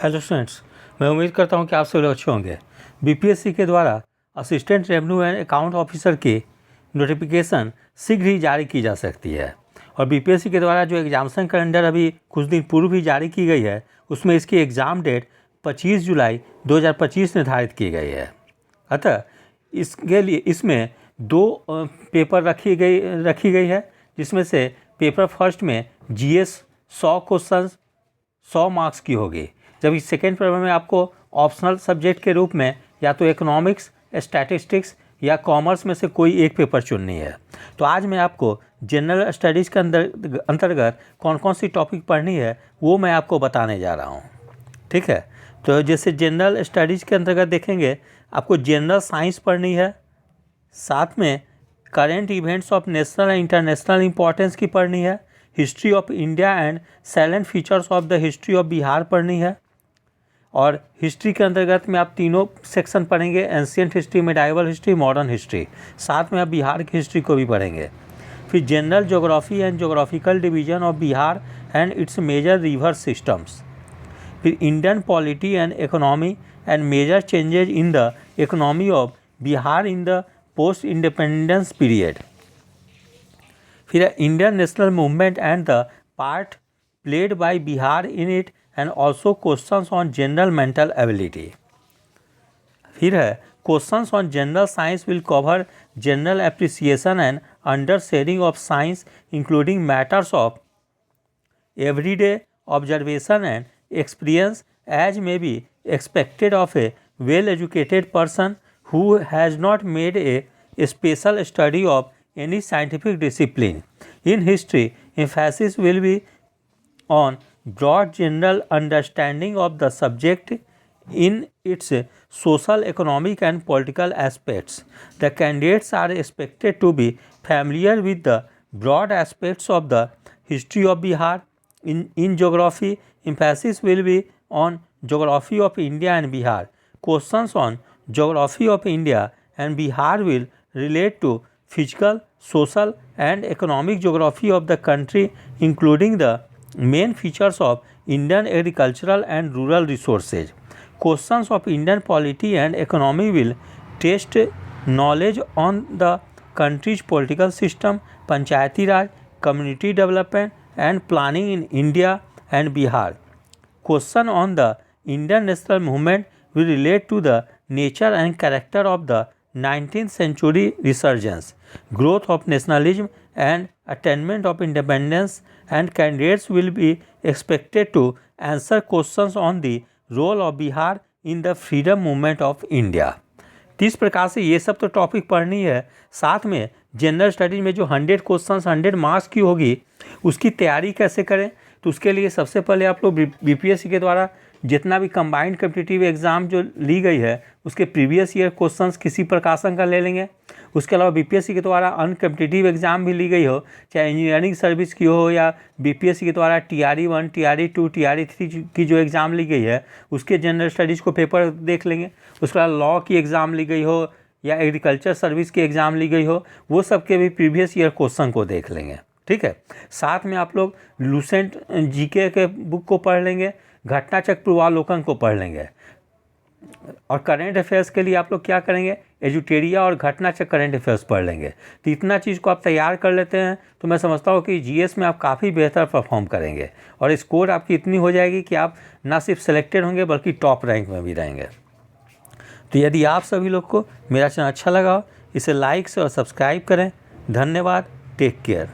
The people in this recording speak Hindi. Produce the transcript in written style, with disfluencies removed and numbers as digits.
हेलो स्टूडेंट्स, मैं उम्मीद करता हूं कि आप सभी लोग अच्छे होंगे। बीपीएससी के द्वारा assistant revenue and account officer की नोटिफिकेशन शीघ्र ही जारी की जा सकती है और बीपीएससी के द्वारा जो एग्जामिनेशन कैलेंडर अभी कुछ दिन पूर्व ही जारी की गई है, उसमें इसकी एग्ज़ाम डेट 25 जुलाई 2025 निर्धारित की गई है। अतः इसके लिए इसमें दो पेपर रखी गई है, जिसमें से पेपर फर्स्ट में जीएस 100 क्वेश्चन 100 मार्क्स की होगी, जबकि सेकेंड पेपर में आपको ऑप्शनल सब्जेक्ट के रूप में या तो इकोनॉमिक्स, स्टैटिस्टिक्स या कॉमर्स में से कोई एक पेपर चुननी है। तो आज मैं आपको जनरल स्टडीज़ के अंतर्गत कौन कौन सी टॉपिक पढ़नी है वो मैं आपको बताने जा रहा हूँ। ठीक है, तो जैसे जनरल स्टडीज़ के अंतर्गत देखेंगे, आपको जनरल साइंस पढ़नी है, साथ में current events of national and international importance की पढ़नी है, history of India and salient features of the history of Bihar पढ़नी है। और हिस्ट्री के अंतर्गत में आप तीनों सेक्शन पढ़ेंगे, ancient history, medieval history, modern history, साथ में आप बिहार की हिस्ट्री को भी पढ़ेंगे। फिर general geography and geographical division of Bihar and its major river systems. फिर Indian polity and economy and major changes in the economy of Bihar in the post independence period. फिर Indian national movement and the part played by Bihar in it and also questions on general mental ability. फिर है questions on general science will cover general appreciation and understanding of science including matters of everyday observation and experience as may be expected of a well educated person who has not made a special study of any scientific discipline. In history, emphasis will be on broad general understanding of the subject in its social, economic and political aspects. The candidates are expected to be familiar with the broad aspects of the history of Bihar. In geography, emphasis will be on geography of India and Bihar. Questions on geography of India and Bihar will relate to physical, social and economic geography of the country, including the main features of Indian agricultural and rural resources. Questions of Indian polity and economy will test knowledge on the country's political system, panchayati raj, community development and planning in India and Bihar. Question on the Indian national movement will relate to the nature and character of the 19th century resurgence, growth of nationalism and attainment of independence, and candidates will be expected to answer questions on the role of Bihar in the freedom movement of India. इस प्रकार से ये सब तो टॉपिक पढ़नी है। साथ में जनरल स्टडीज में जो 100 क्वेश्चंस 100 मार्क्स की होगी, उसकी तैयारी कैसे करें, तो उसके लिए सबसे पहले आप लोग बीपीएससी के द्वारा जितना भी कंबाइंड कॉम्पिटिटिव एग्ज़ाम जो ली गई है उसके प्रीवियस ईयर क्वेश्चंस किसी प्रकाशन का ले लेंगे। उसके अलावा बीपीएससी के द्वारा अनकॉम्पिटिटिव एग्ज़ाम भी ली गई हो, चाहे इंजीनियरिंग सर्विस की हो या बीपीएससी के द्वारा TRE 1, TRE 2, TRE 3 की जो एग्ज़ाम ली गई है उसके जनरल स्टडीज़ को पेपर देख लेंगे। उसके बाद लॉ की एग्ज़ाम ली गई हो या एग्रीकल्चर सर्विस की एग्ज़ाम ली गई हो, वो सब के भी प्रीवियस ईयर क्वेश्चन को देख लेंगे। ठीक है, साथ में आप लोग लूसेंट जीके के बुक को पढ़ लेंगे, घटनाचक्र पूर्वालोकन को पढ़ लेंगे। और करेंट अफेयर्स के लिए आप लोग क्या करेंगे, एजुटेरिया और घटनाचक्र करेंट अफेयर्स पढ़ लेंगे। तो इतना चीज़ को आप तैयार कर लेते हैं तो मैं समझता हूँ कि जीएस में आप काफ़ी बेहतर परफॉर्म करेंगे और स्कोर आपकी इतनी हो जाएगी कि आप ना सिर्फ सेलेक्टेड होंगे बल्कि टॉप रैंक में भी रहेंगे। तो यदि आप सभी लोग को मेरा चैनल अच्छा लगा हो, इसे लाइक और सब्सक्राइब करें। धन्यवाद, टेक केयर।